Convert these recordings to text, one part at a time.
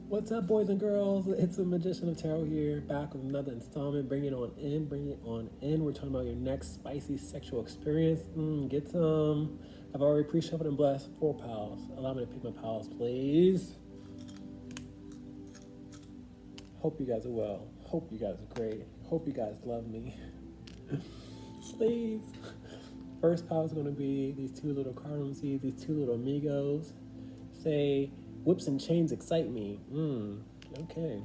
What's up, boys and girls? It's the Magician of Tarot here, back with another installment. Bring it on in, bring it on in. We're talking about your next spicy sexual experience. Get some. I've already pre-shuffled and blessed 4 piles. Allow me to pick my piles, please. Hope you guys are well. Hope you guys are great. Hope you guys love me. Please. First pile is going to be these two little cardamom seeds, these two little amigos. Say, whips and chains excite me. Okay.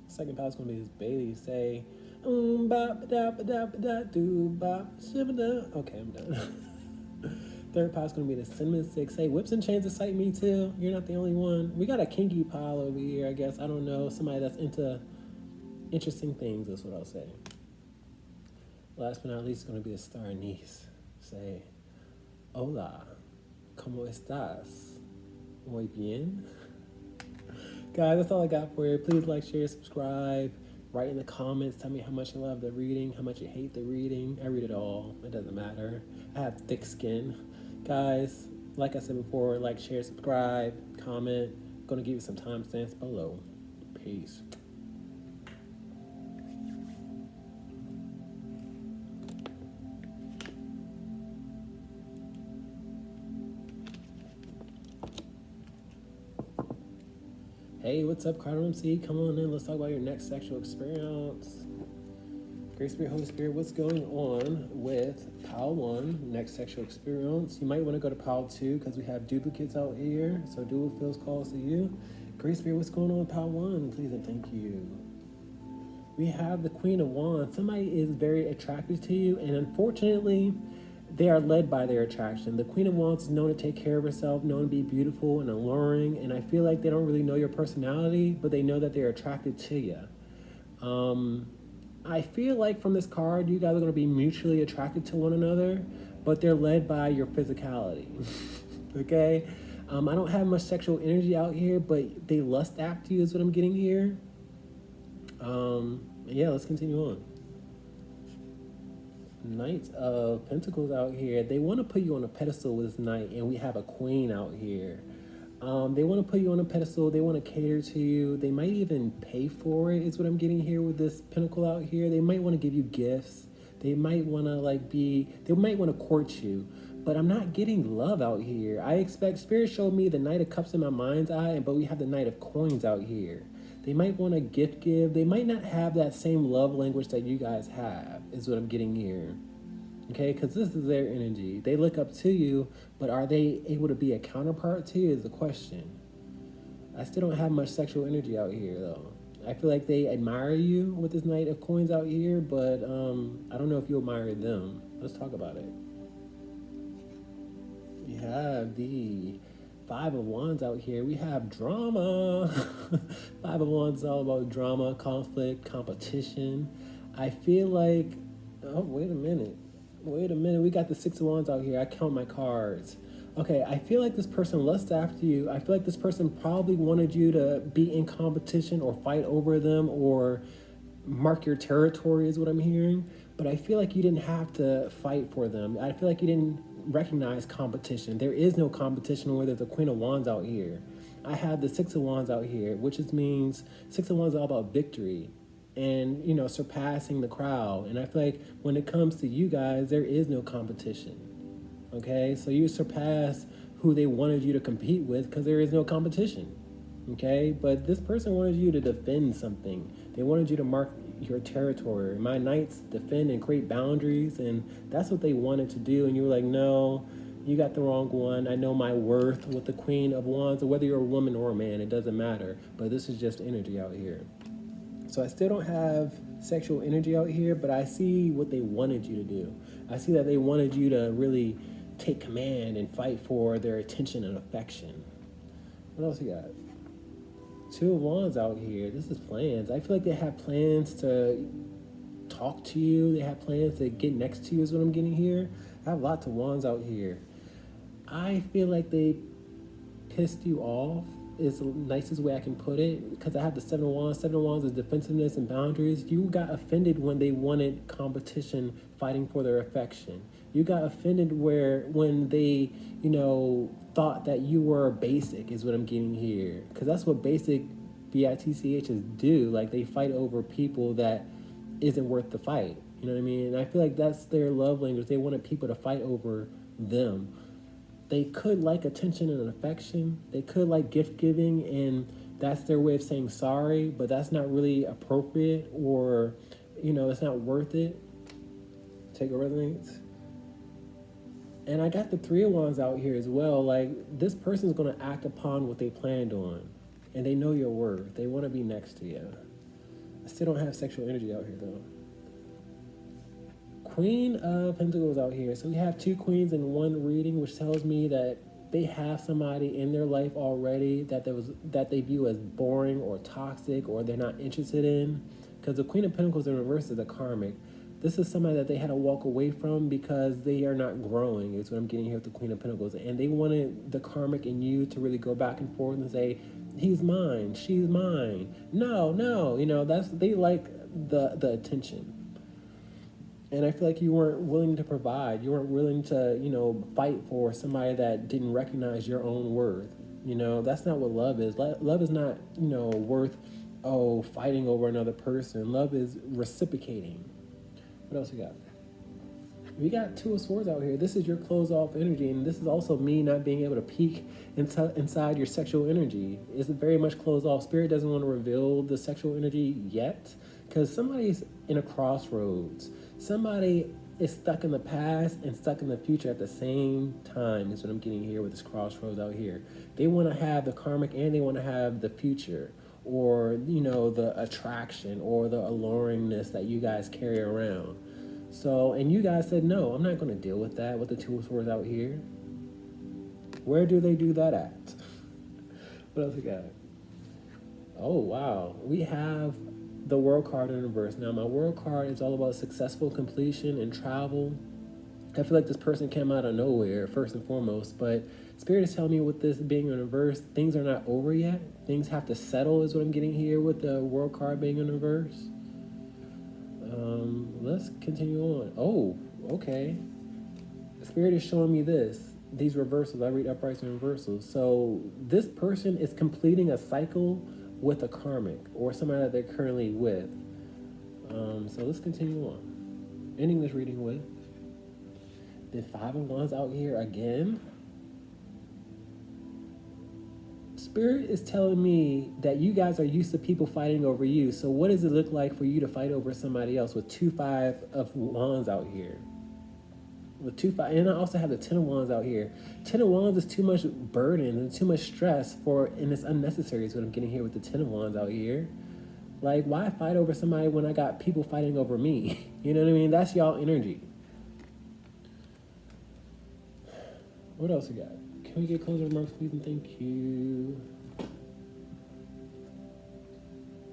Second pile is going to be this Bailey. Say, bop da ba da ba da do bop shibba da. Okay, I'm done. Third pile is going to be the cinnamon stick. Say, whips and chains excite me too. You're not the only one. We got a kinky pile over here, I guess. I don't know. Somebody that's into interesting things, that's what I'll say. Last but not least is going to be a star anise. Say, hola, ¿cómo estás? Muy bien. Guys, that's all I got for you. Please like, share, subscribe. Write in the comments. Tell me how much you love the reading, how much you hate the reading. I read it all. It doesn't matter. I have thick skin. Guys, like I said before, like, share, subscribe, comment. I'm going to give you some timestamps below. Peace. Hey, what's up, Cardamom Seed? Come on in. Let's talk about your next sexual experience. Great Spirit, Holy Spirit, what's going on with pile 1, next sexual experience? You might want to go to pile 2 because we have duplicates out here. So do what feels calls to you. Great Spirit, what's going on with pile 1? Please and thank you. We have the Queen of Wands. Somebody is very attracted to you, and unfortunately, they are led by their attraction. The Queen of Wands is known to take care of herself, known to be beautiful and alluring, and I feel like they don't really know your personality, but they know that they're attracted to you. I feel like from this card, you guys are going to be mutually attracted to one another, but they're led by your physicality. Okay? I don't have much sexual energy out here, but they lust after you is what I'm getting here. Yeah, let's continue on. Knight of Pentacles out here. They want to put you on a pedestal with this knight, and we have a queen out here. They want to put you on a pedestal. They want to cater to you. They might even pay for it, is what I'm getting here with this pentacle out here. They might want to give you gifts. They might want to they might want to court you. But I'm not getting love out here. I expect, Spirit showed me the Knight of Cups in my mind's eye, but we have the Knight of Coins out here. They might want to gift give. They might not have that same love language that you guys have, is what I'm getting here. Okay, because this is their energy. They look up to you, but are they able to be a counterpart to you is the question. I still don't have much sexual energy out here, though. I feel like they admire you with this Knight of Coins out here, but I don't know if you admire them. Let's talk about it. We have the Five of Wands out here. We have drama. Five of Wands is all about drama, conflict, competition. I feel like, oh, wait a minute. We got the Six of Wands out here. I count my cards. Okay, I feel like this person lusts after you. I feel like this person probably wanted you to be in competition or fight over them or mark your territory is what I'm hearing. But I feel like you didn't have to fight for them. I feel like you didn't recognize competition. There is no competition where there's a Queen of Wands out here. I have the Six of Wands out here, which means Six of Wands is all about victory and, you know, surpassing the crowd. And I feel like when it comes to you guys, there is no competition. Okay, so you surpass who they wanted you to compete with because there is no competition. Okay, but this person wanted you to defend something. They wanted you to mark your territory. My knights defend and create boundaries, and that's what they wanted to do. And you were like, no, you got the wrong one. I know my worth with the Queen of Wands, or whether you're a woman or a man, it doesn't matter. But this is just energy out here. So I still don't have sexual energy out here, but I see what they wanted you to do. I see that they wanted you to really take command and fight for their attention and affection. What else you got? Two of Wands out here. This is plans. I feel like they have plans to talk to you. They have plans to get next to you is what I'm getting here. I have lots of Wands out here. I feel like they pissed you off is the nicest way I can put it, because I have the Seven of Wands. Seven of Wands is defensiveness and boundaries. You got offended when they wanted competition, fighting for their affection. You got offended when they, thought that you were basic is what I'm getting here. Because that's what basic bitch is do. Like, they fight over people that isn't worth the fight. You know what I mean? And I feel like that's their love language. They wanted people to fight over them. They could like attention and affection. They could like gift giving, and that's their way of saying sorry, but that's not really appropriate, or, it's not worth it. Take a resonance. And I got the Three of Wands out here as well. Like, this person's going to act upon what they planned on, and they know your worth. They want to be next to you. I still don't have sexual energy out here, though. Queen of Pentacles out here. So we have two queens in one reading, which tells me that they have somebody in their life already that they view as boring or toxic, or they're not interested in. Because the Queen of Pentacles in reverse is a karmic. This is somebody that they had to walk away from because they are not growing, is what I'm getting here with the Queen of Pentacles. And they wanted the karmic in you to really go back and forth and say, he's mine, she's mine. No, they like the attention. And I feel like you weren't willing to provide. You weren't willing to, fight for somebody that didn't recognize your own worth. That's not what love is. Love is not, worth, fighting over another person. Love is reciprocating. What else we got? We got Two of Swords out here. This is your close off energy, and this is also me not being able to peek inside your sexual energy. It's very much closed off. Spirit doesn't want to reveal the sexual energy yet, because somebody's in a crossroads. Somebody is stuck in the past and stuck in the future at the same time, is what I'm getting here with this crossroads out here. They want to have the karmic and they want to have the future, or, the attraction or the alluringness that you guys carry around. So, and you guys said, no, I'm not going to deal with that with the Two of Swords out here. Where do they do that at? What else we got? Oh, wow. We have the World card in reverse. Now, my World card is all about successful completion and travel. I feel like this person came out of nowhere, first and foremost, but Spirit is telling me with this being in reverse, things are not over yet. Things have to settle, is what I'm getting here with the World card being in reverse. Let's continue on. Oh, okay. Spirit is showing me these reversals. I read uprights and reversals. So this person is completing a cycle with a karmic or somebody that they're currently with. So let's continue on. Ending this reading with the Five of Wands out here again. Spirit is telling me that you guys are used to people fighting over you. So what does it look like for you to fight over somebody else with two Five of Wands out here? With and I also have the Ten of Wands out here. Ten of Wands is too much burden and too much stress and it's unnecessary is what I'm getting here with the Ten of Wands out here. Like, why fight over somebody when I got people fighting over me? You know what I mean? That's y'all energy. What else we got? Can we get closing remarks, please, and thank you.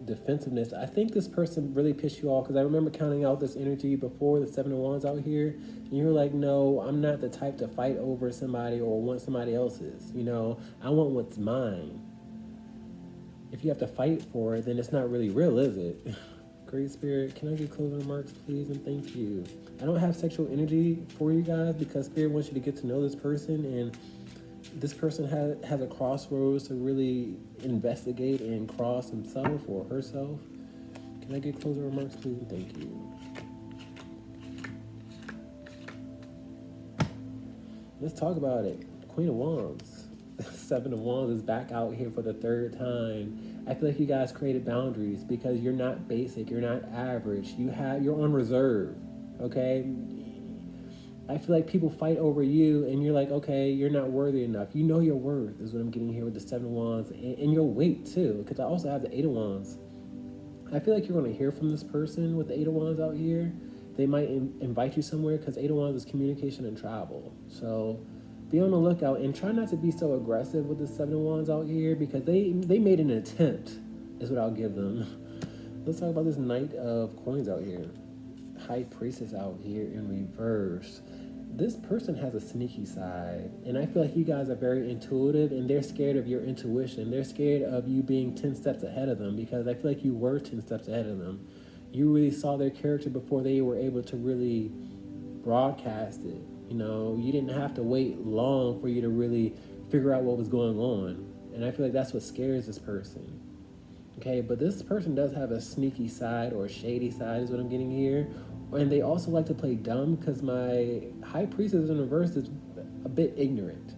Defensiveness. I think this person really pissed you off, because I remember counting out this energy before the Seven of Wands out here, and you were like, no, I'm not the type to fight over somebody or want somebody else's. I want what's mine. If you have to fight for it, then it's not really real, is it? Great Spirit, can I get closing remarks, please, and thank you. I don't have sexual energy for you guys because Spirit wants you to get to know this person, and this person has a crossroads to really investigate and cross himself or herself. Can I get closing remarks, please, and thank you. Let's talk about it. Queen of Wands. Seven of Wands is back out here for the third time. I feel like you guys created boundaries because you're not basic, you're not average. You're on reserve, okay? I feel like people fight over you and you're like, okay, you're not worthy enough. You know your worth is what I'm getting here with the Seven of Wands, and your weight too, because I also have the Eight of Wands. I feel like you're going to hear from this person with the Eight of Wands out here. They might invite you somewhere because Eight of Wands is communication and travel. So be on the lookout and try not to be so aggressive with the Seven of Wands out here because they made an attempt, is what I'll give them. Let's talk about this Knight of Coins out here. High Priestess out here in reverse. This person has a sneaky side, and I feel like you guys are very intuitive, and they're scared of your intuition. They're scared of you being 10 steps ahead of them because I feel like you were 10 steps ahead of them. You really saw their character before they were able to really broadcast it. You didn't have to wait long for you to really figure out what was going on, and I feel like that's what scares this person. Okay, but this person does have a sneaky side or a shady side, is what I'm getting here. And they also like to play dumb because my high priestess in reverse is a bit ignorant.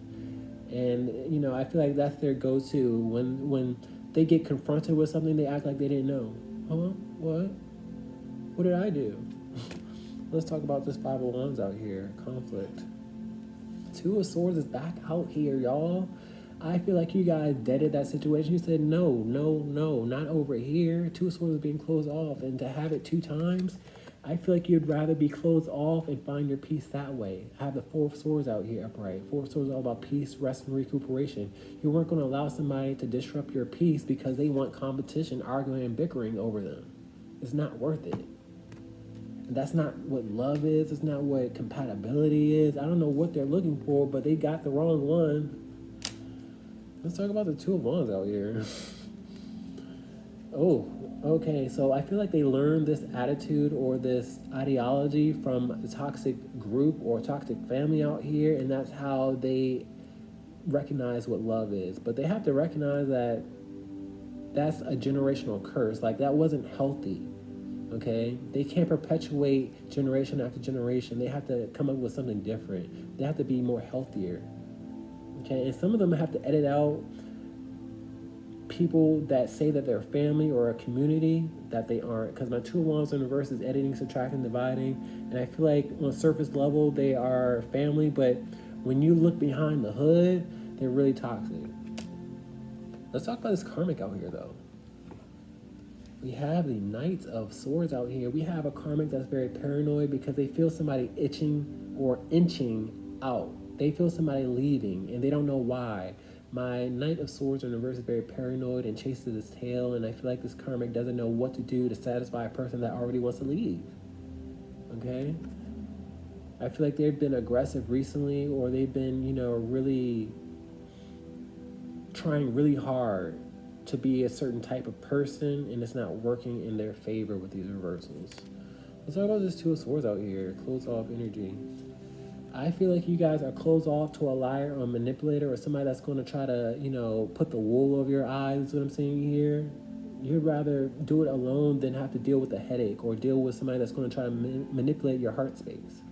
And I feel like that's their go-to when they get confronted with something. They act like they didn't know. Huh? What did I do? Let's talk about this Five of Wands out here. Conflict. Two of Swords is back out here, y'all. I feel like you guys deaded that situation. You said no, not over here. Two of Swords is being closed off, and to have it 2 times, I feel like you'd rather be closed off and find your peace that way. I have the Four of Swords out here upright. Four of Swords is all about peace, rest, and recuperation. You weren't going to allow somebody to disrupt your peace because they want competition, arguing, and bickering over them. It's not worth it. And that's not what love is. It's not what compatibility is. I don't know what they're looking for, but they got the wrong one. Let's talk about the Two of Wands out here. Oh, okay. So I feel like they learned this attitude or this ideology from a toxic group or toxic family out here, and that's how they recognize what love is. But they have to recognize that that's a generational curse. Like, that wasn't healthy. Okay? They can't perpetuate generation after generation. They have to come up with something different. They have to be more healthier. Okay? And some of them have to edit out people that say that they're family or a community that they aren't. Because my Two of Wands in reverse is editing, subtracting, dividing. And I feel like on a surface level, they are family. But when you look behind the hood, they're really toxic. Let's talk about this karmic out here, though. We have the Knight of Swords out here. We have a karmic that's very paranoid because they feel somebody itching or inching out. They feel somebody leaving and they don't know why. My Knight of Swords in reverse is very paranoid and chases his tail, and I feel like this karmic doesn't know what to do to satisfy a person that already wants to leave. Okay? I feel like they've been aggressive recently, or they've been, really trying really hard to be a certain type of person, and it's not working in their favor with these reversals. Let's talk about this Two of Swords out here. Close off energy. I feel like you guys are closed off to a liar or a manipulator or somebody that's going to try to, put the wool over your eyes, is what I'm saying here. You'd rather do it alone than have to deal with a headache or deal with somebody that's going to try to manipulate your heart space.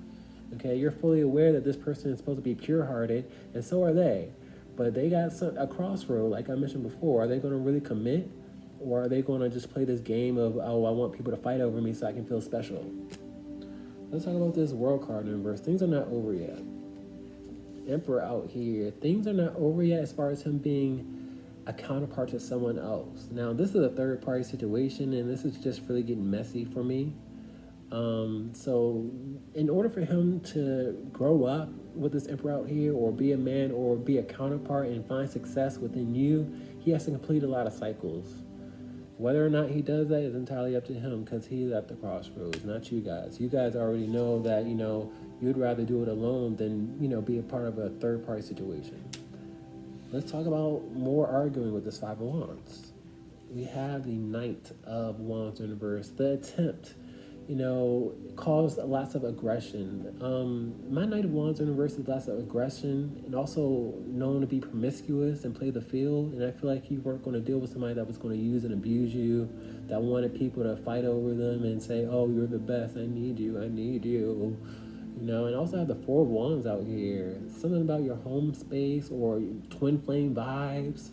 Okay, you're fully aware that this person is supposed to be pure-hearted, and so are they. But they got a crossroad, like I mentioned before. Are they going to really commit? Or are they going to just play this game of, oh, I want people to fight over me so I can feel special? Let's talk about this World card in reverse. Things are not over yet. Emperor out here. Things are not over yet as far as him being a counterpart to someone else. Now, this is a third-party situation, and this is just really getting messy for me. So in order for him to grow up with this Emperor out here, or be a man, or be a counterpart and find success within you, he has to complete a lot of cycles. Whether or not he does that is entirely up to him, because he's at the crossroads, not you guys. You guys already know that, you'd rather do it alone than, be a part of a third-party situation. Let's talk about more arguing with this Five of Wands. We have the Knight of Wands in reverse. The attempt, caused lots of aggression. My Knight of Wands in reverse is lots of aggression, and also known to be promiscuous and play the field. And I feel like you weren't going to deal with somebody that was going to use and abuse you, that wanted people to fight over them and say, oh, you're the best, I need you. And also have the Four of Wands out here. Something about your home space or twin flame vibes.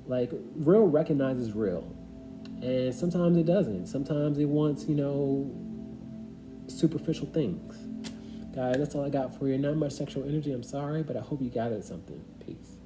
Like, real recognizes real. And sometimes it doesn't. Sometimes it wants, superficial things. Guys, that's all I got for you. Not much sexual energy, I'm sorry, but I hope you gathered something. Peace.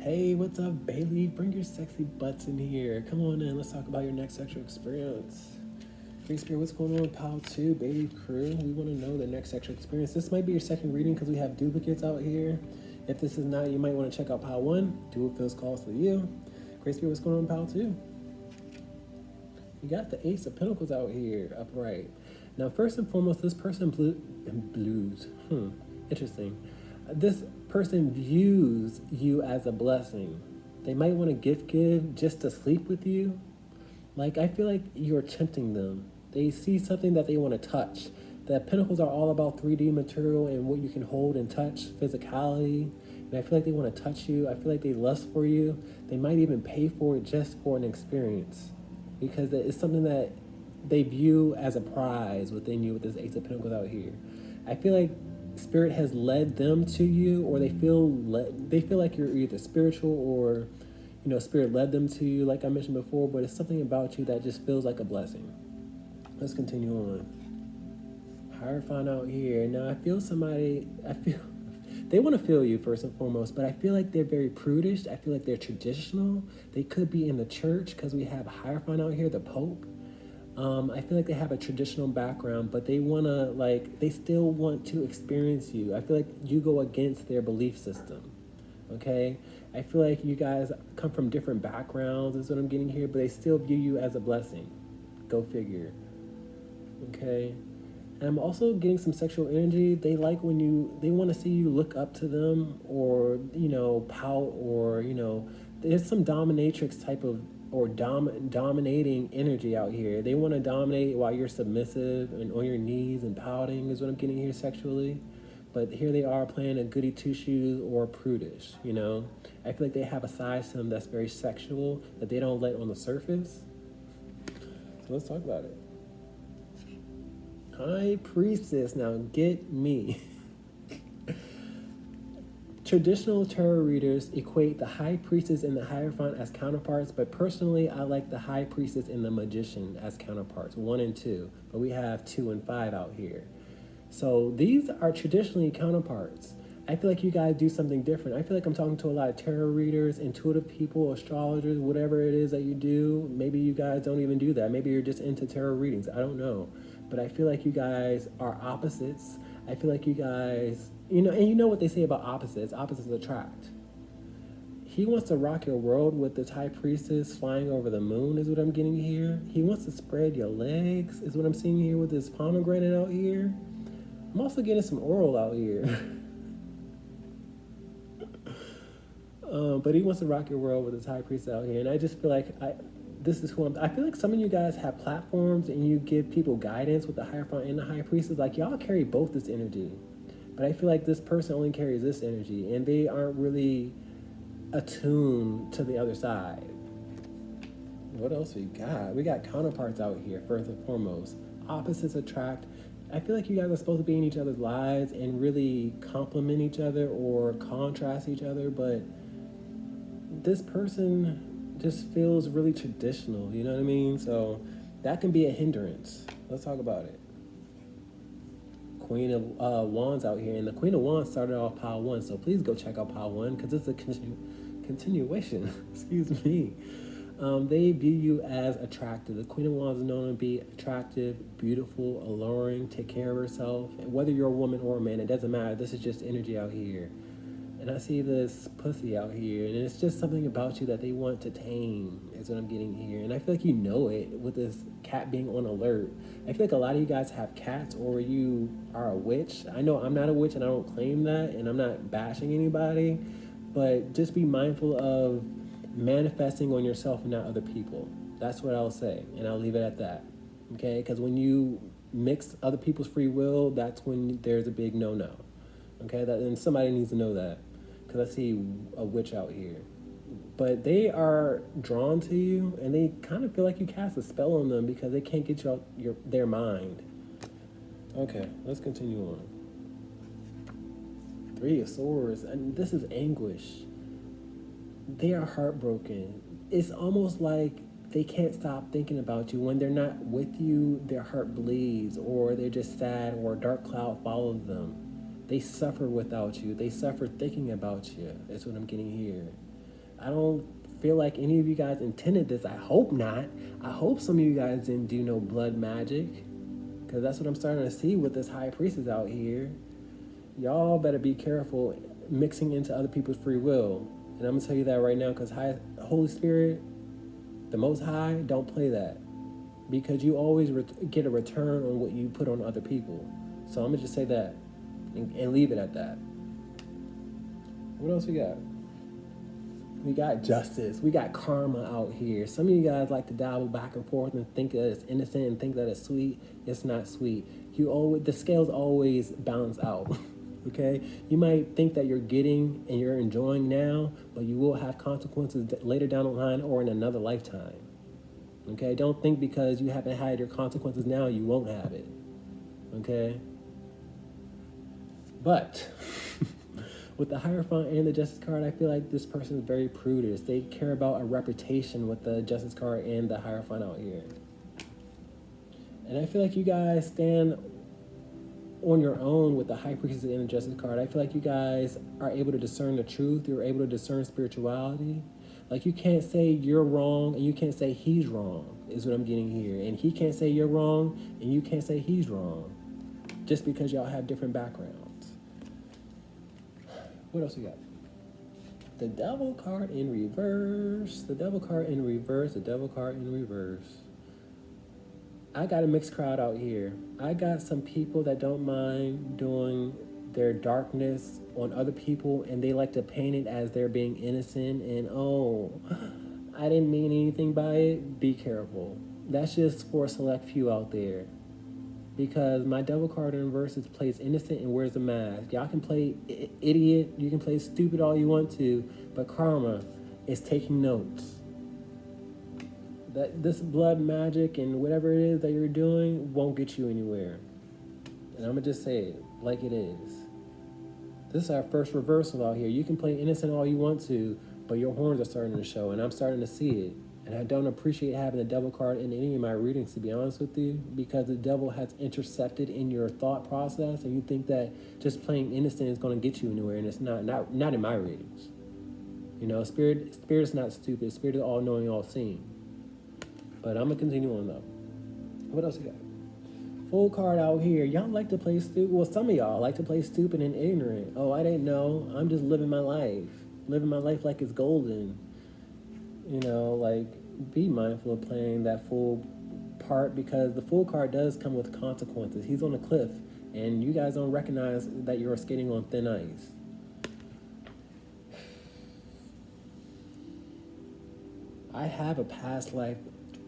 Hey, what's up, Bailey? Bring your sexy butts in here. Come on in. Let's talk about your next sexual experience. Free Spirit, what's going on with Pile 2, Baby Crew? We want to know the next sexual experience. This might be your second reading because we have duplicates out here. If this is not, you might want to check out Pile 1. Do what feels calls for you. Great Spirit, what's going on with Pile 2? You got the Ace of Pentacles out here, upright. Now, first and foremost, this person blues. Interesting. This person views you as a blessing. They might want to give just to sleep with you. Like, I feel like you're tempting them. They see something that they want to touch. The Pentacles are all about 3D material and what you can hold and touch, physicality. And I feel like they want to touch you. I feel like they lust for you. They might even pay for it just for an experience, because it's something that they view as a prize within you with this Ace of Pentacles out here. I feel like Spirit has led them to you, or they feel like you're either spiritual or, Spirit led them to you, like I mentioned before, but it's something about you that just feels like a blessing. Let's continue on. Hierophant out here. Now, I feel they want to feel you first and foremost, but I feel like they're very prudish. I feel like they're traditional. They could be in the church because we have Hierophant out here, the Pope. I feel like they have a traditional background, but they still want to experience you. I feel like you go against their belief system, okay? I feel like you guys come from different backgrounds is what I'm getting here, but they still view you as a blessing. Go figure, okay? And I'm also getting some sexual energy. They like when they want to see you look up to them, or, pout, or, there's some dominatrix type of, or dominating energy out here. They want to dominate while you're submissive and on your knees and pouting is what I'm getting here sexually. But here they are playing a goody two-shoes or prudish, I feel like they have a side to them that's very sexual that they don't let on the surface. So let's talk about it. High Priestess, now get me. Traditional tarot readers equate the High Priestess and the Hierophant as counterparts, but personally, I like the High Priestess and the Magician as counterparts, 1 and 2, but we have 2 and 5 out here. So these are traditionally counterparts. I feel like you guys do something different. I feel like I'm talking to a lot of tarot readers, intuitive people, astrologers, whatever it is that you do. Maybe you guys don't even do that. Maybe you're just into tarot readings. I don't know. But I feel like you guys are opposites. I feel like you guys, and you know what they say about opposites. Opposites attract. He wants to rock your world with this High Priestess flying over the moon is what I'm getting here. He wants to spread your legs is what I'm seeing here with this pomegranate out here. I'm also getting some oral out here. But he wants to rock your world with this High Priestess out here. And I just feel like this is who I feel like some of you guys have platforms and you give people guidance with the Hierophant and the High Priestess. Like, y'all carry both this energy. But I feel like this person only carries this energy, and they aren't really attuned to the other side. What else we got? We got counterparts out here, first and foremost. Opposites attract. I feel like you guys are supposed to be in each other's lives and really complement each other or contrast each other, but this person just feels really traditional, you know what I mean? So that can be a hindrance. Let's talk about it. Queen of Wands out here, and the Queen of Wands started off Pile 1, so please go check out Pile 1 because it's a continuation. Excuse me. They view you as attractive. The Queen of Wands is known to be attractive, beautiful, alluring, take care of herself. And whether you're a woman or a man, it doesn't matter. This is just energy out here. And I see this pussy out here, and it's just something about you that they want to tame, is what I'm getting here. And I feel like you know it with this cat being on alert. I feel like a lot of you guys have cats, or you are a witch. I know I'm not a witch, and I don't claim that, and I'm not bashing anybody, but just be mindful of manifesting on yourself and not other people. That's what I'll say, and I'll leave it at that. Okay? Because when you mix other people's free will, that's when there's a big no-no. Okay? And somebody needs to know that. Because I see a witch out here. But they are drawn to you, and they kind of feel like you cast a spell on them because they can't get you out their mind. Okay, let's continue on. 3 of Swords, and this is anguish. They are heartbroken. It's almost like they can't stop thinking about you. When they're not with you, their heart bleeds, or they're just sad, or a dark cloud follows them. They suffer without you. They suffer thinking about you. That's what I'm getting here. I don't feel like any of you guys intended this. I hope not. I hope some of you guys didn't do no blood magic, because that's what I'm starting to see with this high priestess out here. Y'all better be careful mixing into other people's free will. And I'm going to tell you that right now, because Holy Spirit, the Most High, don't play that. Because you always get a return on what you put on other people. So I'm going to just say that and leave it at that. What else we got? We got justice. We got karma out here. Some of you guys like to dabble back and forth and think that it's innocent and think that it's sweet. It's not sweet. The scales always balance out. Okay? You might think that you're getting and you're enjoying now, but you will have consequences later down the line or in another lifetime. Okay? Don't think because you haven't had your consequences now, you won't have it. Okay? But with the Hierophant and the Justice card, I feel like this person is very prudish. They care about a reputation with the Justice card and the Hierophant out here. And I feel like you guys stand on your own with the High Priestess and the Justice card. I feel like you guys are able to discern the truth. You're able to discern spirituality. Like, you can't say you're wrong and you can't say he's wrong, is what I'm getting here. And he can't say you're wrong and you can't say he's wrong, just because y'all have different backgrounds. What else we got? The Devil card in reverse. The Devil card in reverse. The Devil card in reverse. I got a mixed crowd out here. I got some people that don't mind doing their darkness on other people, and they like to paint it as they're being innocent and, oh, I didn't mean anything by it. Be careful. That's just for a select few out there. Because my Devil card in reverse plays innocent and wears a mask. Y'all can play idiot, you can play stupid all you want to, but karma is taking notes. That this blood magic and whatever it is that you're doing won't get you anywhere. And I'm gonna just say it like it is. This is our first reversal out here. You can play innocent all you want to, but your horns are starting to show, and I'm starting to see it. And I don't appreciate having the Devil card in any of my readings, to be honest with you, because the devil has intercepted in your thought process, and you think that just playing innocent is going to get you anywhere, and it's not in my readings. You know, spirit is not stupid. Spirit is all knowing, all seeing. But I'm gonna continue on though. What else we got? Full card out here. Y'all like to play stupid. Well, some of y'all like to play stupid and ignorant. Oh, I didn't know. I'm just living my life. Living my life like it's golden. You know, like, be mindful of playing that full part, because the full card does come with consequences. He's on a cliff, and you guys don't recognize that you're skating on thin ice. I have a past life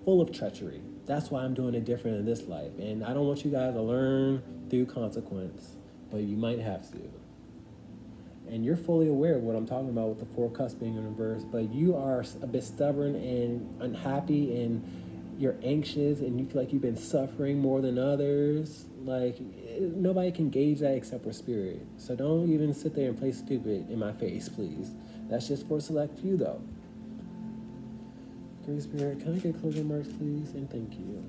full of treachery. That's why I'm doing it different in this life. And I don't want you guys to learn through consequence, but you might have to. And you're fully aware of what I'm talking about with the 4 cups being in reverse, but you are a bit stubborn and unhappy, and you're anxious, and you feel like you've been suffering more than others. Like, nobody can gauge that except for spirit. So don't even sit there and play stupid in my face, please. That's just for a select few, though. Great Spirit, can I get closing marks, please? And thank you.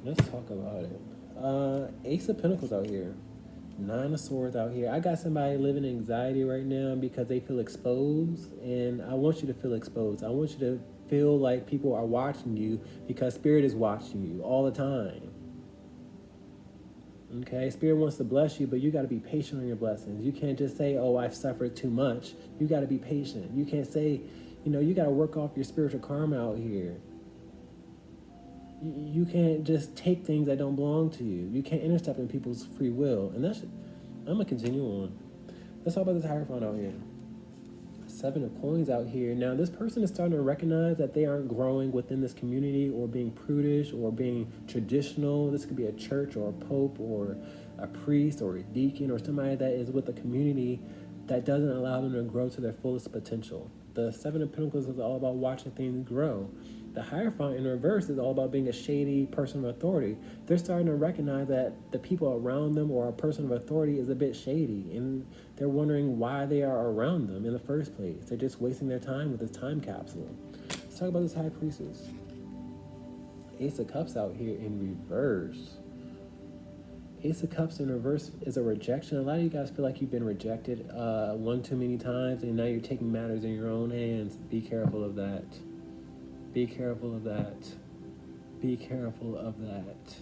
Let's talk about it. Ace of Pentacles out here. 9 of Swords out here. I got somebody living in anxiety right now because they feel exposed, and I want you to feel exposed. I want you to feel like people are watching you, because Spirit is watching you all the time. Okay? Spirit wants to bless you, but you got to be patient on your blessings. You can't just say, oh, I've suffered too much. You got to be patient. You can't say, you got to work off your spiritual karma out here. You can't just take things that don't belong to you. You can't intercept in people's free will. And I'm going to continue on. Let's talk about this Hierophant out here. 7 of Coins out here. Now, this person is starting to recognize that they aren't growing within this community, or being prudish, or being traditional. This could be a church or a pope or a priest or a deacon or somebody that is with a community that doesn't allow them to grow to their fullest potential. The 7 of Pentacles is all about watching things grow. The Hierophant in reverse is all about being a shady person of authority. They're starting to recognize that the people around them or a person of authority is a bit shady, and they're wondering why they are around them in the first place. They're just wasting their time with this time capsule. Let's talk about this High Priestess. Ace of Cups out here in reverse. Ace of Cups in reverse is a rejection. A lot of you guys feel like you've been rejected one too many times, and now you're taking matters in your own hands. Be careful of that. Be careful of that. Be careful of that.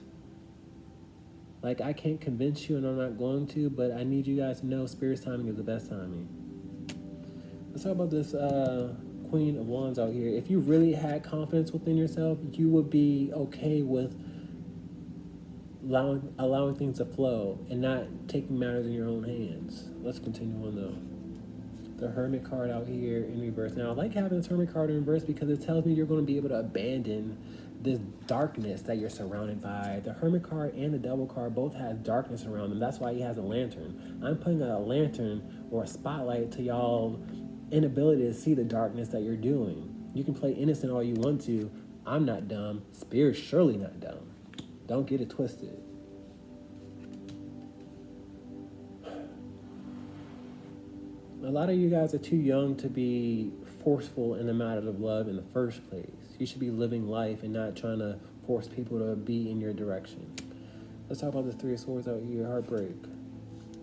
Like, I can't convince you, and I'm not going to, but I need you guys to know Spirit's timing is the best timing. Let's talk about this Queen of Wands out here. If you really had confidence within yourself, you would be okay with allowing things to flow and not taking matters in your own hands. Let's continue on though. The Hermit card out here in reverse. Now, I like having this Hermit card in reverse because it tells me you're going to be able to abandon this darkness that you're surrounded by. The Hermit card and the Devil card both have darkness around them. That's why he has a lantern. I'm putting a lantern or a spotlight to y'all inability to see the darkness that you're doing. You can play innocent all you want to. I'm not dumb. Spirit's surely not dumb. Don't get it twisted. A lot of you guys are too young to be forceful in the matter of love in the first place. You should be living life and not trying to force people to be in your direction. Let's talk about the Three of Swords out here, heartbreak.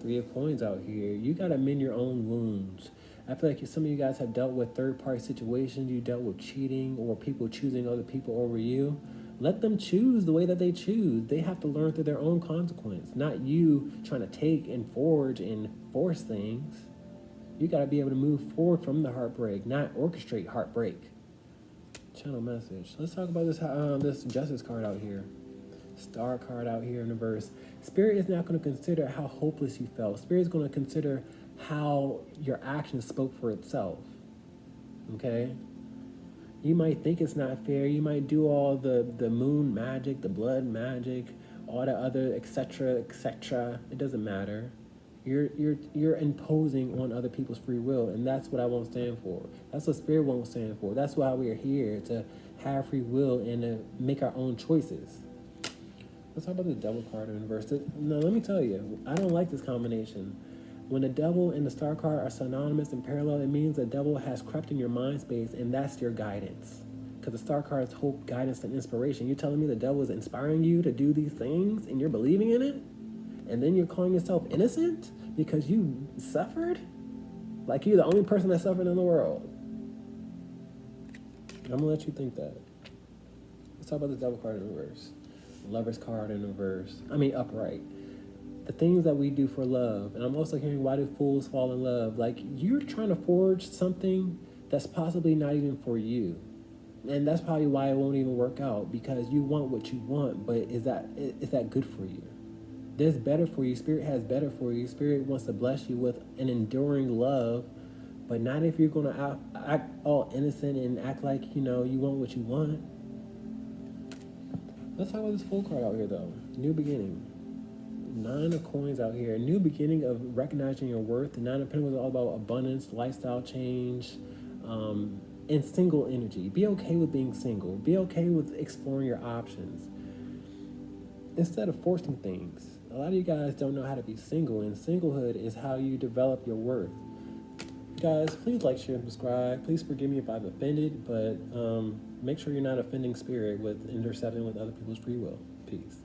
Three of Coins out here. You got to mend your own wounds. I feel like some of you guys have dealt with third-party situations. You dealt with cheating or people choosing other people over you. Let them choose the way that they choose. They have to learn through their own consequence, not you trying to take and forge and force things. You got to be able to move forward from the heartbreak, not orchestrate heartbreak. Channel message. Let's talk about this Justice card out here. Star card out here in the verse. Spirit is not going to consider how hopeless you felt. Spirit is going to consider how your actions spoke for itself. Okay? You might think it's not fair. You might do all the moon magic, the blood magic, all the other etc. etc. It doesn't matter. You're imposing on other people's free will, and that's what I won't stand for. That's what Spirit won't stand for. That's why we are here, to have free will and to make our own choices. Let's talk about the Devil card in reverse. Now, let me tell you, I don't like this combination. When the Devil and the Star card are synonymous and parallel, it means the Devil has crept in your mind space, and that's your guidance. Because the Star card is hope, guidance, and inspiration. You're telling me the Devil is inspiring you to do these things, and you're believing in it? And then you're calling yourself innocent because you suffered? Like you're the only person that suffered in the world. I'm going to let you think that. Let's talk about the Devil card in reverse. Lover's card in reverse. Upright. The things that we do for love. And I'm also hearing, why do fools fall in love? Like, you're trying to forge something that's possibly not even for you. And that's probably why it won't even work out, because you want what you want, but is that good for you? There's better for you. Spirit has better for you. Spirit wants to bless you with an enduring love, but not if you're going to act all innocent and act like, you want what you want. Let's talk about this Fool card out here, though. New beginning. 9 of Coins out here. New beginning of recognizing your worth. The 9 of Pentacles is all about abundance, lifestyle change, and single energy. Be okay with being single. Be okay with exploring your options instead of forcing things. A lot of you guys don't know how to be single, and singlehood is how you develop your worth. Guys, please like, share, and subscribe. Please forgive me if I've offended, but make sure you're not offending Spirit with intercepting with other people's free will. Peace.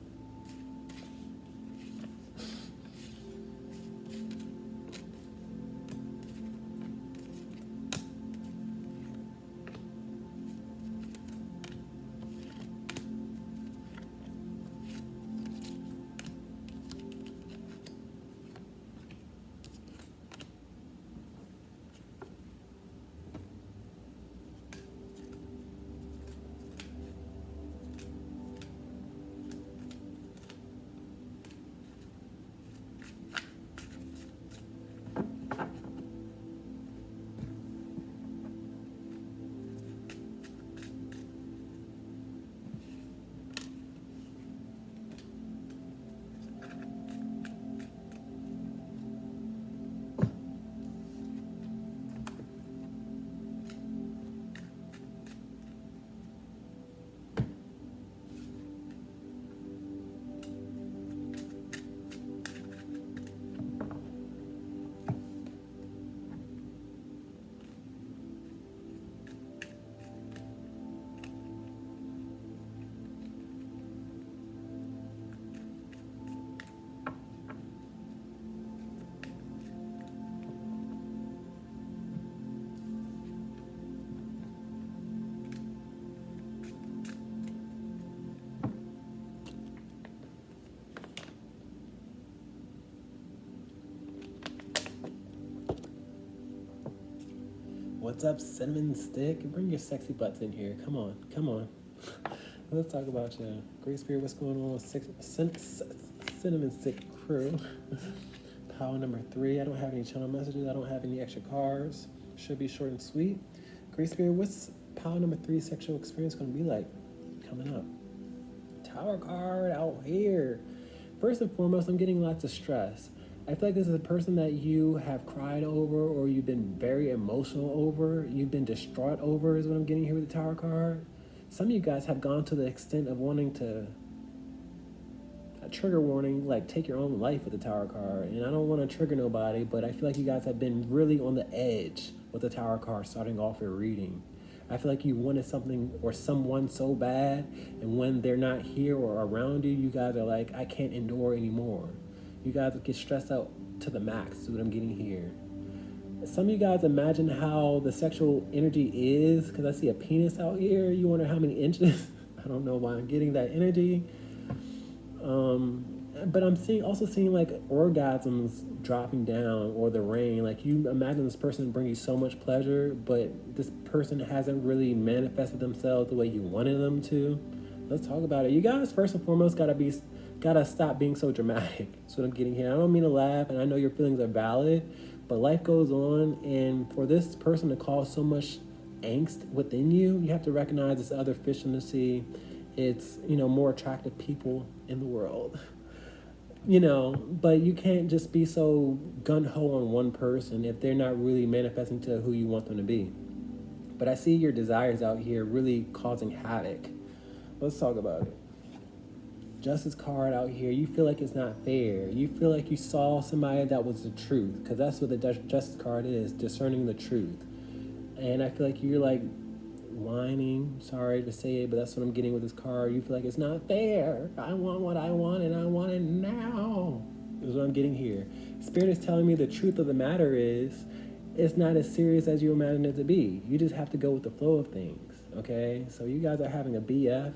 What's up, cinnamon stick? Bring your sexy butts in here. Come on, come on. Let's talk about you. Great Spirit, what's going on with cinnamon stick crew? Pile number 3. I don't have any channel messages. I don't have any extra cards. Should be short and sweet. Great Spirit, what's pile number 3 sexual experience going to be like coming up? Tower card out here. First and foremost, I'm getting lots of stress. I feel like this is a person that you have cried over, or you've been very emotional over, you've been distraught over, is what I'm getting here with the Tower card. Some of you guys have gone to the extent of wanting to, a trigger warning, like take your own life with the Tower card. And I don't want to trigger nobody, but I feel like you guys have been really on the edge with the Tower card starting off your reading. I feel like you wanted something or someone so bad, and when they're not here or around you, you guys are like, I can't endure anymore. You guys get stressed out to the max, is what I'm getting here. Some of you guys imagine how the sexual energy is, because I see a penis out here. You wonder how many inches. I don't know why I'm getting that energy. But I'm also seeing like orgasms dropping down, or the rain. Like, you imagine this person bring you so much pleasure, but this person hasn't really manifested themselves the way you wanted them to. Let's talk about it. You guys, first and foremost, gotta stop being so dramatic. That's what I'm getting here. I don't mean to laugh, and I know your feelings are valid, but life goes on, and for this person to cause so much angst within you, you have to recognize this other fish in the sea. It's, more attractive people in the world. But you can't just be so gun-ho on one person if they're not really manifesting to who you want them to be. But I see your desires out here really causing havoc. Let's talk about it. Justice card out here, you feel like it's not fair. You feel like you saw somebody that was the truth, because that's what the Justice card is, discerning the truth. And I feel like you're like whining, sorry to say it, but that's what I'm getting with this card. You feel like it's not fair. I want what I want, and I want it now, is what I'm getting here. Spirit is telling me the truth of the matter is, it's not as serious as you imagine it to be. You just have to go with the flow of things, okay? So you guys are having a BF,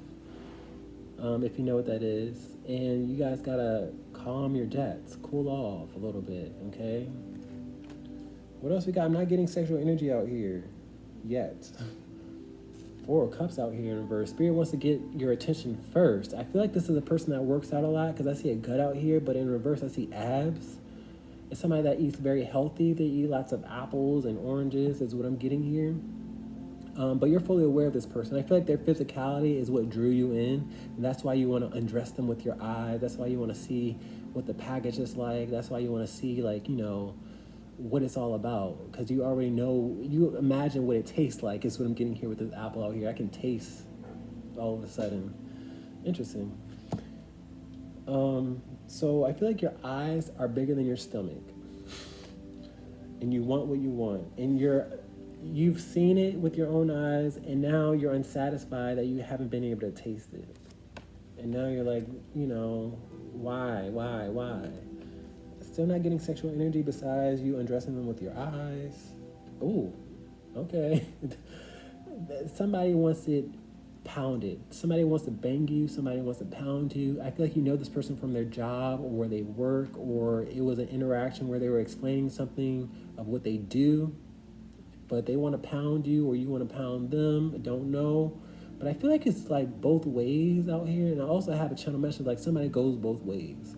if you know what that is, and you guys gotta calm your jets, cool off a little bit, okay? What else we got? I'm not getting sexual energy out here yet. 4 of Cups out here in reverse. Spirit wants to get your attention first. I feel like this is a person that works out a lot, because I see a gut out here, but in reverse I see abs. It's somebody that eats very healthy. They eat lots of apples and oranges, is what I'm getting here. But you're fully aware of this person. I feel like their physicality is what drew you in, and that's why you want to undress them with your eyes. That's why you want to see what the package is like. That's why you want to see, like, what it's all about, because you already know, you imagine what it tastes like, is what I'm getting here with this apple out here. I can taste all of a sudden. Interesting. So I feel like your eyes are bigger than your stomach, and you want what you want, and you've seen it with your own eyes, and now you're unsatisfied that you haven't been able to taste it, and now you're like, why? Still not getting sexual energy besides you undressing them with your eyes. Ooh, okay. Somebody wants it pounded. Somebody wants to bang you. Somebody wants to pound you. I feel like you know this person from their job, or where they work, or it was an interaction where they were explaining something of what they do, but they want to pound you, or you want to pound them. I don't know. But I feel like it's like both ways out here. And I also have a channel message like somebody goes both ways.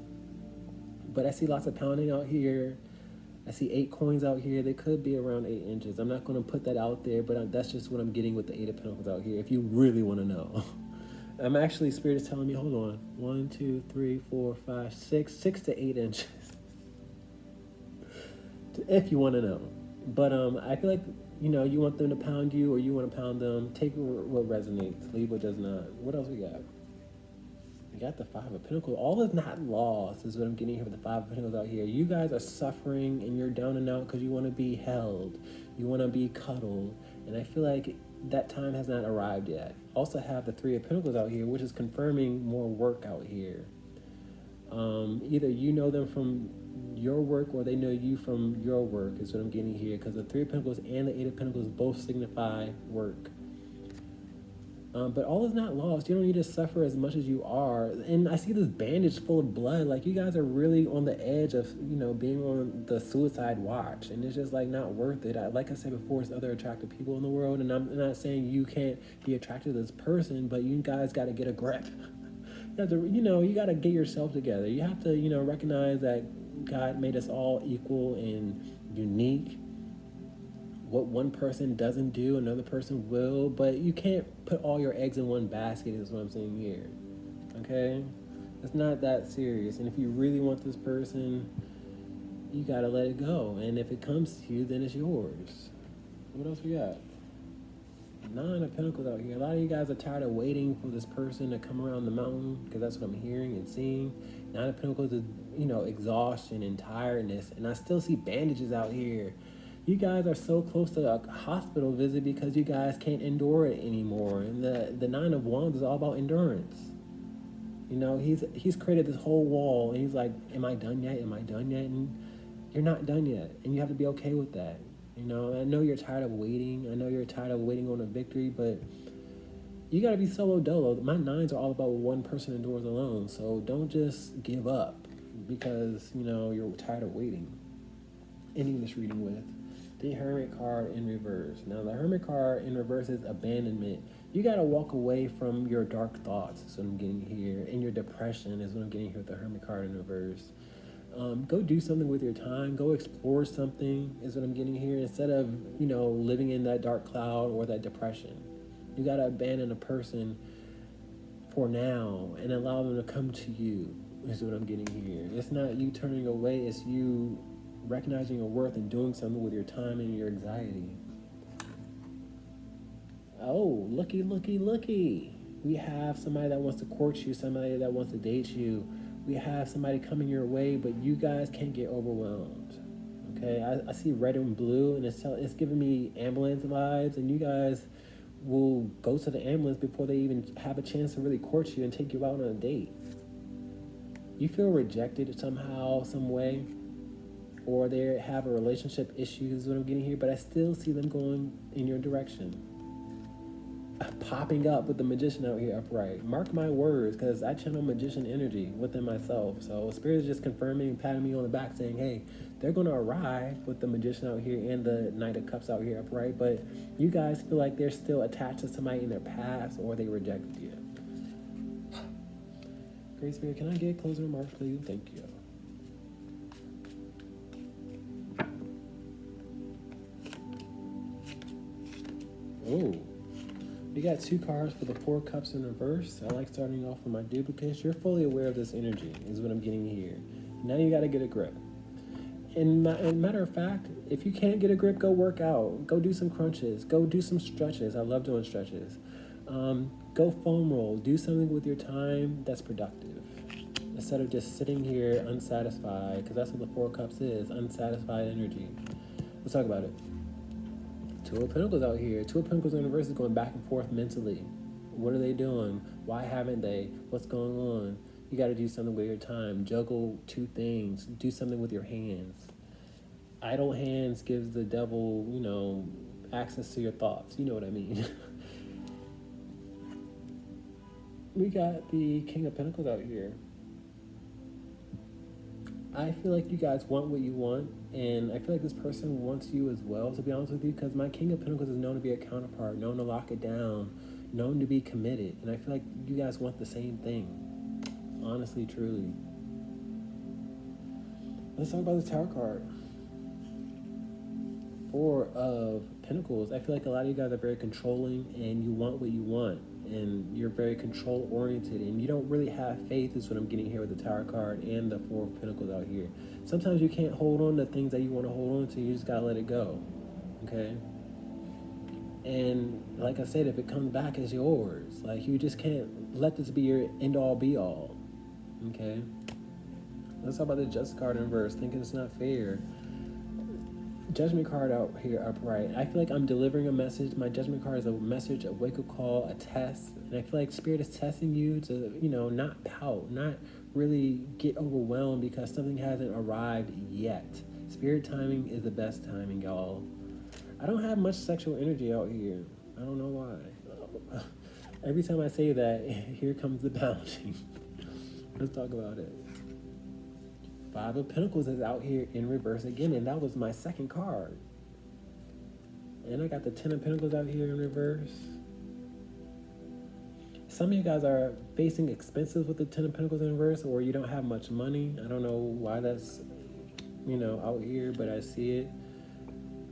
But I see lots of pounding out here. I see 8 coins out here. They could be around 8 inches. I'm not going to put that out there, but that's just what I'm getting with the 8 of Pentacles out here, if you really want to know. I'm actually, Spirit is telling me, hold on. 1, 2, 3, 4, 5, 6. 6 to 8 inches. If you want to know. But I feel like, you want them to pound you, or you want to pound them. Take what resonates. Leave what does not. What else we got? We got the 5 of Pentacles. All is not lost, is what I'm getting here with the 5 of Pentacles out here. You guys are suffering, and you're down and out because you want to be held. You want to be cuddled. And I feel like that time has not arrived yet. Also have the 3 of Pentacles out here, which is confirming more work out here. Either you know them from your work, or they know you from your work, is what I'm getting here, because the 3 of Pentacles and the 8 of Pentacles both signify work. But all is not lost. You don't need to suffer as much as you are. And I see this bandage full of blood. Like, you guys are really on the edge of, being on the suicide watch. And it's just, like, not worth it. Like I said before, it's other attractive people in the world. And I'm not saying you can't be attracted to this person, but you guys got to get a grip. You have to, you got to get yourself together. You have to, recognize that God made us all equal and unique. What one person doesn't do, another person will, but you can't put all your eggs in one basket, is what I'm saying here. Okay? It's not that serious. And if you really want this person, you gotta let it go. And if it comes to you, then it's yours. What else we got? 9 of Pentacles out here. A lot of you guys are tired of waiting for this person to come around the mountain, because that's what I'm hearing and seeing. 9 of Pentacles is, exhaustion and tiredness. And I still see bandages out here. You guys are so close to a hospital visit because you guys can't endure it anymore. And the 9 of Wands is all about endurance. He's created this whole wall, and he's like, am I done yet? Am I done yet? And you're not done yet. And you have to be okay with that. I know you're tired of waiting. I know you're tired of waiting on a victory, but you got to be solo dolo. My 9s are all about one person endures alone. So don't just give up because, you're tired of waiting. Ending this reading with the Hermit card in reverse. Now, the Hermit card in reverse is abandonment. You got to walk away from your dark thoughts, is what I'm getting here. And your depression is what I'm getting here with the Hermit card in reverse. Go do something with your time. Go explore something, is what I'm getting here. Instead of, living in that dark cloud or that depression. You got to abandon a person for now and allow them to come to you, is what I'm getting here. It's not you turning away. It's you recognizing your worth and doing something with your time and your anxiety. Oh, looky. We have somebody that wants to court you, somebody that wants to date you. We have somebody coming your way, but you guys can't get overwhelmed. Okay, I see red and blue, and it's giving me ambulance vibes, and you guys will go to the ambulance before they even have a chance to really court you and take you out on a date. You feel rejected somehow, some way, or they have a relationship issue, is what I'm getting here, but I still see them going in your direction. Popping up with the Magician out here upright. Mark my words, because I channel Magician energy within myself. So Spirit is just confirming, patting me on the back, saying, hey, they're going to arrive with the Magician out here and the Knight of Cups out here upright, but you guys feel like they're still attached to somebody in their past, or they rejected you. Great Spirit, can I get closing remarks, please? Thank you. Oh, we got 2 cards for the 4 Cups in reverse. I like starting off with my duplicates. You're fully aware of this energy, is what I'm getting here. Now you got to get a grip. And matter of fact, if you can't get a grip, go work out. Go do some crunches. Go do some stretches. I love doing stretches. Go foam roll. Do something with your time that's productive. Instead of just sitting here unsatisfied, because that's what the 4 Cups is, unsatisfied energy. Let's talk about it. 2 of Pentacles out here. 2 of Pentacles in reverse is going back and forth mentally. What are they doing? Why haven't they? What's going on? You got to do something with your time. Juggle 2 things. Do something with your hands. Idle hands gives the devil, access to your thoughts. You know what I mean. We got the King of Pentacles out here. I feel like you guys want what you want, and I feel like this person wants you as well, to be honest with you, because my King of Pentacles is known to be a counterpart, known to lock it down, known to be committed, and I feel like you guys want the same thing, honestly, truly. Let's talk about this Tower card. 4 of Pentacles. I feel like a lot of you guys are very controlling, and you want what you want, and you're very control oriented, and you don't really have faith, is what I'm getting here with the Tower card and the 4 of Pentacles out here. Sometimes you can't hold on to things that you want to hold on to. You just gotta let it go. Okay? And like I said, if it comes back, it's yours. Like, you just can't let this be your end all be all. Okay? Let's talk about the Justice card in reverse. Thinking it's not fair. Judgment card out here upright. I feel like I'm delivering a message. My Judgment card is a message, a wake-up call, a test. And I feel like Spirit is testing you to, not pout, not really get overwhelmed because something hasn't arrived yet. Spirit timing is the best timing, y'all. I don't have much sexual energy out here. I don't know why. Every time I say that, here comes the bounty. Let's talk about it. Five of Pentacles is out here in reverse again, and that was my second card. And I got the Ten of Pentacles out here in reverse. Some of you guys are facing expenses with the Ten of Pentacles in reverse, or you don't have much money. I don't know why that's, out here, but I see it.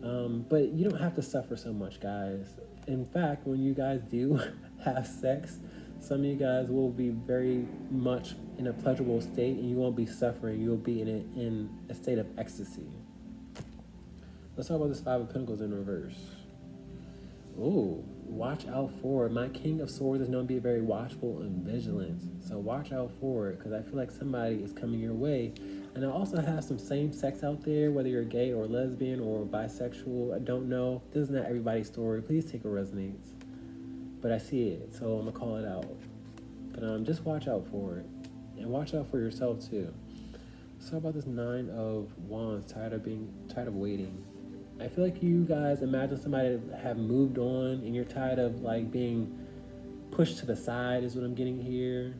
But you don't have to suffer so much, guys. In fact, when you guys do have sex, some of you guys will be very much in a pleasurable state, and you won't be suffering. You'll be in a state of ecstasy. Let's talk about this Five of Pentacles in reverse. Ooh, watch out for it. My King of Swords is known to be very watchful and vigilant. So watch out for it, because I feel like somebody is coming your way. And I also have some same sex out there, whether you're gay or lesbian or bisexual. I don't know. This is not everybody's story. Please take what resonates. But I see it, so I'm going to call it out. But just watch out for it. And watch out for yourself, too. Let's talk about this Nine of Wands, tired of waiting. I feel like you guys imagine somebody have moved on, and you're tired of being pushed to the side is what I'm getting here.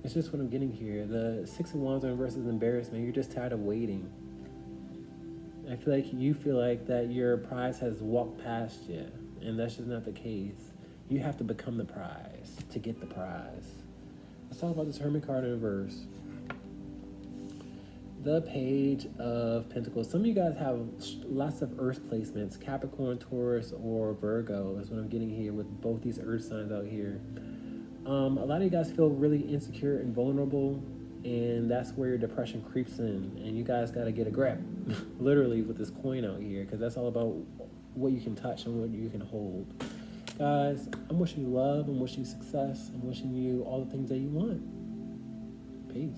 It's just what I'm getting here. The Six of Wands versus embarrassment. You're just tired of waiting. I feel like that your prize has walked past you, and that's just not the case. You have to become the prize to get the prize. Let's talk about this Hermit card in reverse. The Page of Pentacles. Some of you guys have lots of earth placements, Capricorn, Taurus, or Virgo is what I'm getting here with both these earth signs out here. A lot of you guys feel really insecure and vulnerable, and that's where your depression creeps in, and you guys got to get a grip, literally, with this coin out here, because that's all about what you can touch and what you can hold. Guys, I'm wishing you love, I'm wishing you success, I'm wishing you all the things that you want. Peace.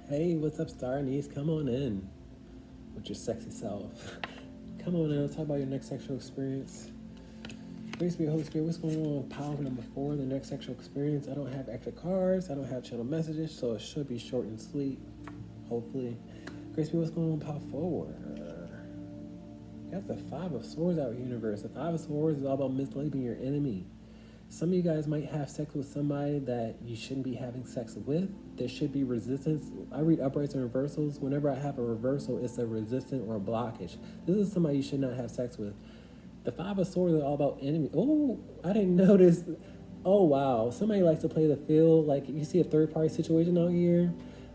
Hey, what's up, Star Anise? Come on in with your sexy self. Come on in, let's talk about your next sexual experience. Grace be Holy Spirit, what's going on with pile number 4, the next sexual experience? I don't have extra cards, I don't have channel messages, so it should be short and sweet, hopefully. Grace be, what's going on with pile 4? You got the Five of Swords out here, universe. The Five of Swords is all about mislabeling your enemy. Some of you guys might have sex with somebody that you shouldn't be having sex with. There should be resistance. I read uprights and reversals. Whenever I have a reversal, it's a resistance or a blockage. This is somebody you should not have sex with. The Five of Swords are all about enemy. Oh, I didn't notice. Oh, wow. Somebody likes to play the field. Like, you see a third-party situation out here.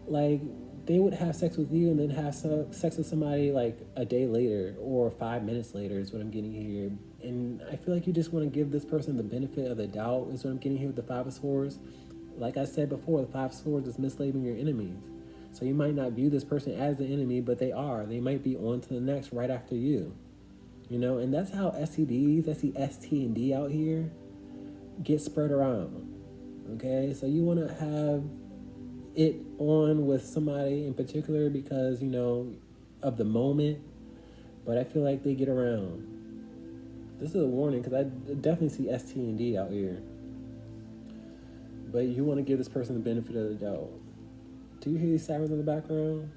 Like, they would have sex with you and then have sex with somebody like a day later or 5 minutes later is what I'm getting here. And I feel like you just want to give this person the benefit of the doubt is what I'm getting here with the Five of Swords. Like I said before, the Five of Swords is mislabeling your enemies. So you might not view this person as the enemy, but they are. They might be on to the next right after you. You know, and that's how STDs, I see ST and D out here, get spread around. Okay, so you want to have it on with somebody in particular because, you know, of the moment, but I feel like they get around. This is a warning because I definitely see ST and D out here. But you want to give this person the benefit of the doubt. Do you hear these sirens in the background?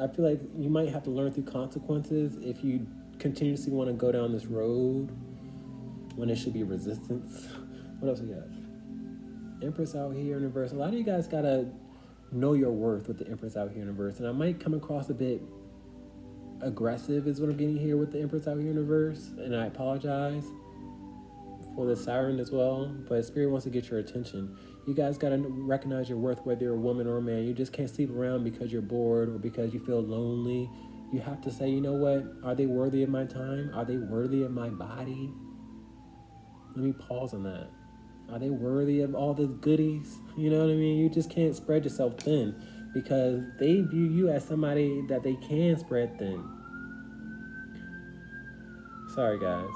I feel like you might have to learn through consequences if you continuously want to go down this road when it should be resistance. What else we got? Empress out here in reverse. A lot of you guys gotta know your worth with the Empress out here in reverse. And I might come across a bit aggressive is what I'm getting here with the Empress out here in reverse. And I apologize for the siren as well. But Spirit wants to get your attention. You guys gotta recognize your worth, whether you're a woman or a man. You just can't sleep around because you're bored or because you feel lonely. You have to say, you know what? Are they worthy of my time? Are they worthy of my body? Let me pause on that. Are they worthy of all the goodies? You know what I mean? You just can't spread yourself thin because they view you as somebody that they can spread thin. Sorry, guys.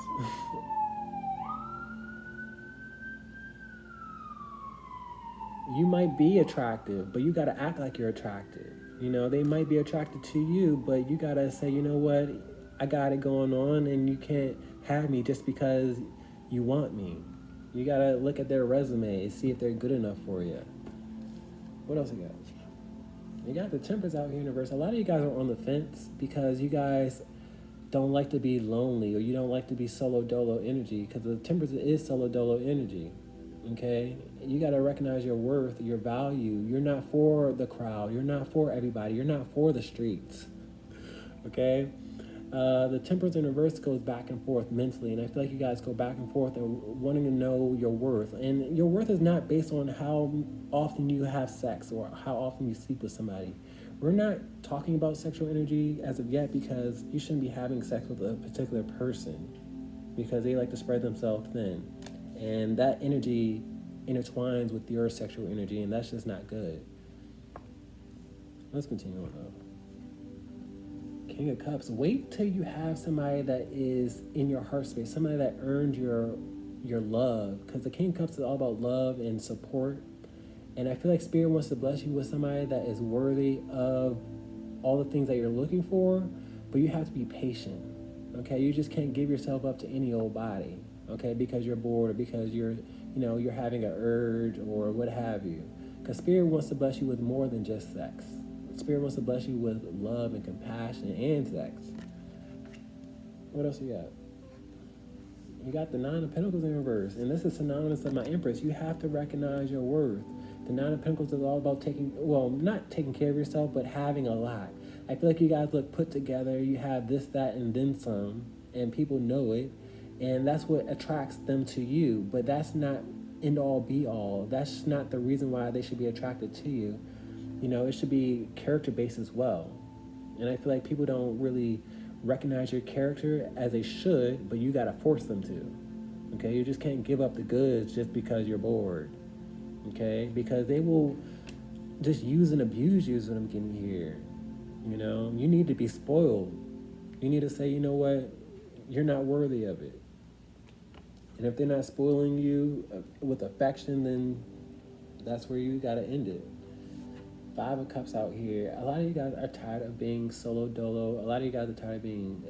You might be attractive, but you got to act like you're attractive. You know, they might be attracted to you, but you got to say, you know what? I got it going on and you can't have me just because you want me. You gotta look at their resume and see if they're good enough for you. What else you got? You got the Temperance out here in reverse. A lot of you guys are on the fence because you guys don't like to be lonely or you don't like to be solo dolo energy because the Temperance is solo dolo energy. Okay? You gotta recognize your worth, your value. You're not for the crowd. You're not for everybody. You're not for the streets. Okay? The Temperance in reverse goes back and forth mentally, and I feel like you guys go back and forth and wanting to know your worth. And your worth is not based on how often you have sex or how often you sleep with somebody. We're not talking about sexual energy as of yet because you shouldn't be having sex with a particular person because they like to spread themselves thin. And that energy intertwines with your sexual energy, and that's just not good. Let's continue on though. King of Cups. Wait till you have somebody that is in your heart space, somebody that earned your love, because the King of Cups is all about love and support. And I feel like Spirit wants to bless you with somebody that is worthy of all the things that you're looking for, but you have to be patient. Okay, you just can't give yourself up to any old body. Okay, because you're bored or because you're having an urge or what have you. Because Spirit wants to bless you with more than just sex. Spirit wants to bless you with love and compassion and sex. What else you got? You got the Nine of Pentacles in reverse. And this is synonymous with my Empress. You have to recognize your worth. The Nine of Pentacles is all about not taking care of yourself, but having a lot. I feel like you guys look put together. You have this, that, and then some. And people know it. And that's what attracts them to you. But that's not end all be all. That's not the reason why they should be attracted to you. You know, it should be character-based as well. And I feel like people don't really recognize your character as they should, but you got to force them to. Okay? You just can't give up the goods just because you're bored. Okay? Because they will just use and abuse you is what I'm getting here. You know? You need to be spoiled. You need to say, you know what? You're not worthy of it. And if they're not spoiling you with affection, then that's where you got to end it. Five of Cups out here. A lot of you guys are tired of being solo dolo. A lot of you guys are tired of being,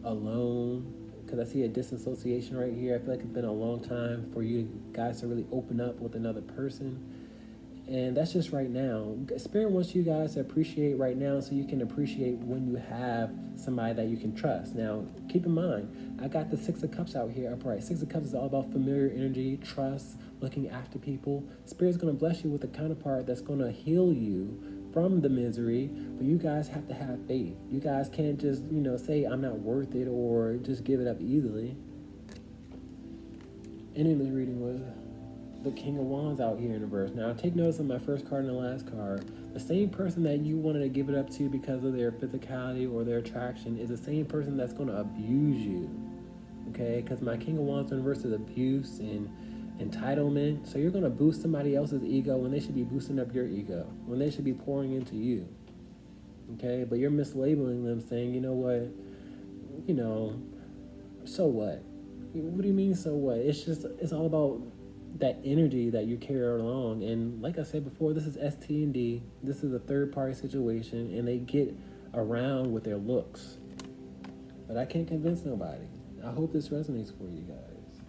alone. Because I see a disassociation right here. I feel like it's been a long time for you guys to really open up with another person. And that's just right now. Spirit wants you guys to appreciate right now so you can appreciate when you have somebody that you can trust. Now, keep in mind, I got the Six of Cups out here upright. Six of Cups is all about familiar energy, trust, looking after people. Spirit's going to bless you with a counterpart that's going to heal you from the misery, but you guys have to have faith. You guys can't just, say I'm not worth it or just give it up easily. Ending this reading with the King of Wands out here in reverse. Now, take notice of my first card and the last card. The same person that you wanted to give it up to because of their physicality or their attraction is the same person that's going to abuse you. Okay? Because my King of Wands in reverse is abuse and entitlement. So you're going to boost somebody else's ego when they should be boosting up your ego, when they should be pouring into you. Okay? But you're mislabeling them saying, you know what? So what? What do you mean, so what? It's all about that energy that you carry along. And like I said before, this is ST&D. This is a third-party situation, and they get around with their looks. But I can't convince nobody. I hope this resonates for you guys.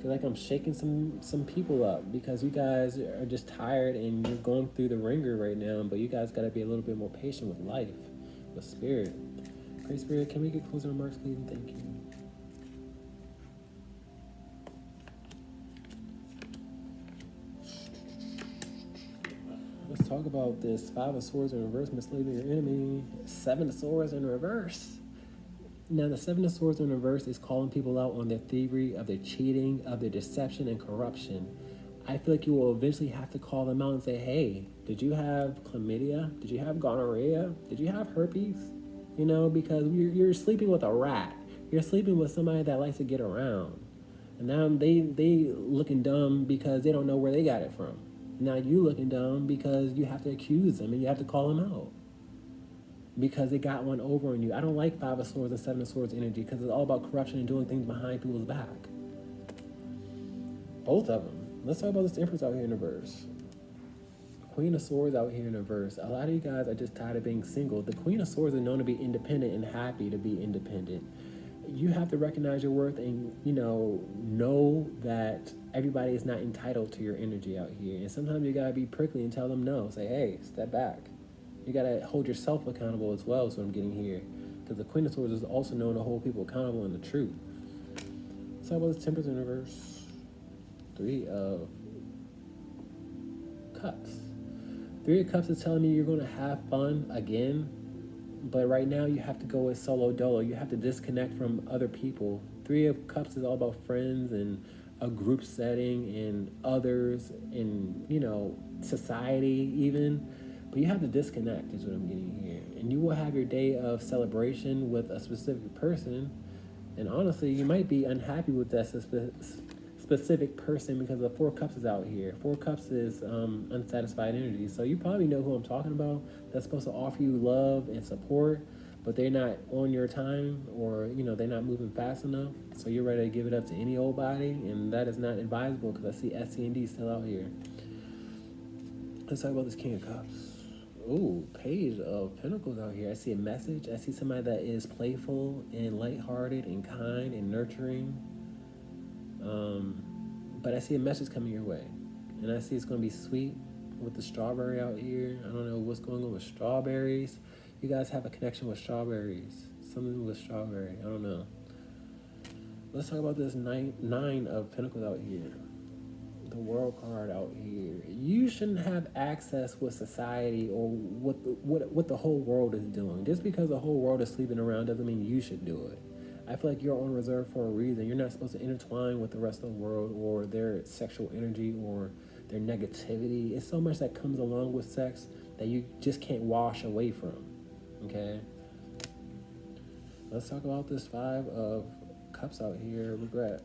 feel like I'm shaking some people up because you guys are just tired and you're going through the ringer right now. But you guys got to be a little bit more patient with life, with spirit. Great Spirit, can we get closing remarks, please? And thank you. Let's talk about this 5 of Swords in reverse, misleading your enemy. 7 of Swords in reverse. Now, the 7 of Swords in reverse is calling people out on their thievery, of their cheating, of their deception and corruption. I feel like you will eventually have to call them out and say, hey, did you have chlamydia? Did you have gonorrhea? Did you have herpes? You know, because you're sleeping with a rat. You're sleeping with somebody that likes to get around. And now they looking dumb because they don't know where they got it from. Now you looking dumb because you have to accuse them and you have to call them out. Because they got one over on you. I don't like 5 of Swords and 7 of Swords energy because it's all about corruption and doing things behind people's back. Both of them. Let's talk about this Empress out here in reverse. Queen of Swords out here in reverse. A lot of you guys are just tired of being single. The Queen of Swords is known to be independent and happy to be independent. You have to recognize your worth and, know that everybody is not entitled to your energy out here. And sometimes you got to be prickly and tell them no. Say, hey, step back. You got to hold yourself accountable as well, is what I'm getting here. Because the Queen of Swords is also known to hold people accountable in the truth. Let's talk about this Temperance in reverse. 3 of Cups. 3 of Cups is telling me you're going to have fun again. But right now you have to go with solo dolo. You have to disconnect from other people. 3 of Cups is all about friends and a group setting and others and, society even. But you have to disconnect is what I'm getting here. And you will have your day of celebration with a specific person. And honestly, you might be unhappy with that specific person because the 4 of Cups is out here. 4 of Cups is unsatisfied energy. So you probably know who I'm talking about. That's supposed to offer you love and support, but they're not on your time or, they're not moving fast enough. So you're ready to give it up to any old body. And that is not advisable because I see SC&D still out here. Let's talk about this King of Cups. Ooh, Page of Pentacles out here. I see a message. I see somebody that is playful and lighthearted and kind and nurturing. But I see a message coming your way. And I see it's going to be sweet with the strawberry out here. I don't know what's going on with strawberries. You guys have a connection with strawberries. Something with strawberry. I don't know. Let's talk about this nine of Pentacles out here. The World card out here. You shouldn't have access with society or what the whole world is doing. Just because the whole world is sleeping around doesn't mean you should do it. I feel like you're on reserve for a reason. You're not supposed to intertwine with the rest of the world or their sexual energy or their negativity. It's so much that comes along with sex that you just can't wash away from. Okay? Let's talk about this 5 of Cups out here. Regret.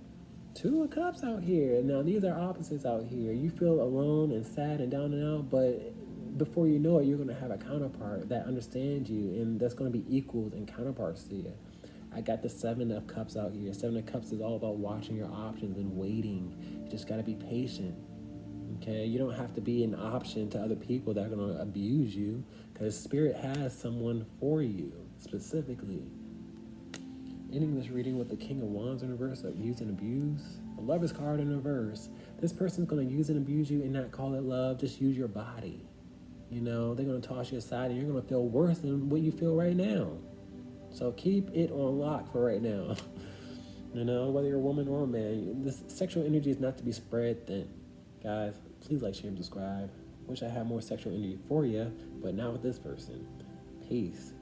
2 of Cups out here. Now, these are opposites out here. You feel alone and sad and down and out, but before you know it, you're going to have a counterpart that understands you, and that's going to be equals and counterparts to you. I got the 7 of Cups out here. 7 of Cups is all about watching your options and waiting. You just got to be patient. Okay? You don't have to be an option to other people that are going to abuse you, because Spirit has someone for you, specifically. Ending this reading with the King of Wands in reverse of use and abuse. The Lover's card in reverse. This person's going to use and abuse you and not call it love. Just use your body. They're going to toss you aside and you're going to feel worse than what you feel right now. So keep it on lock for right now. Whether you're a woman or a man, this sexual energy is not to be spread thin. Guys, please like, share, and subscribe. Wish I had more sexual energy for you, but not with this person. Peace.